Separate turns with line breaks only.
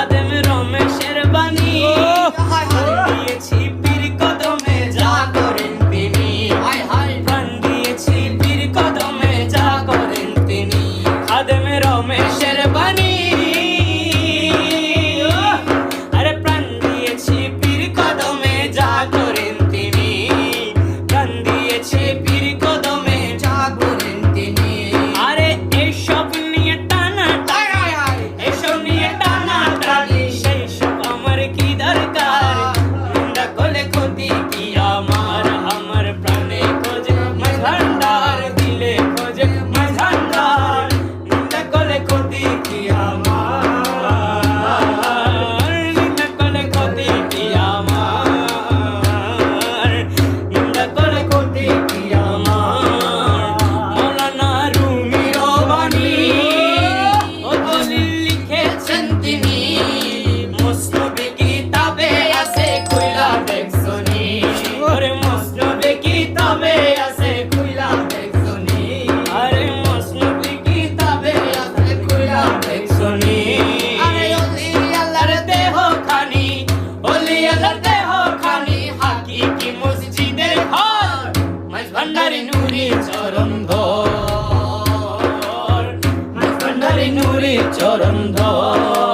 খাদেম রমেশের বাণী দিয়েছি পীর কদমে যা করেন তিনি প্রাণ দিয়েছি পীর কদমে যা করেন তিনি খাদেম রমেশের বাণী আরে প্রাণ দিয়েছি পীর কদমে যা করেন তিনি প্রাণ দিয়েছি পীর কদমে যা করেন তিনি আরে এইসব নিয়ে টানা এসব নিয়ে টানা টানি সেই সব আমার কি দরকার নিন্দা করলে ক্ষতি কি আমার প্রাণে খোঁজে মাঝভান্ডার দিলে খোঁজে মাঝভান্ডার নিন্দা করলে ক্ষতি কি নিন্দা করলে ক্ষতি কি নিন্দা করলে ক্ষতি কি মৌলানা রুমির বাণী ও দলিল লিখেছেন তিনি মুসনদে কিতাবে আছে খুইলা দেখছনি আরে মুসনদে কিতাবে আছে খুইলা দেখছনি আরে মুসনদে কিতাবে আছে খুইলা দেখছনি আরে ওলি আল্লাহর দেহ খানি ওলি আল্লাহর দেহ খানি হাকিকি মসজিদের ঘর মাঝভান্ডারি নূরি চরণ ধর মাঝভান্ডারি নূরি চরণ ধর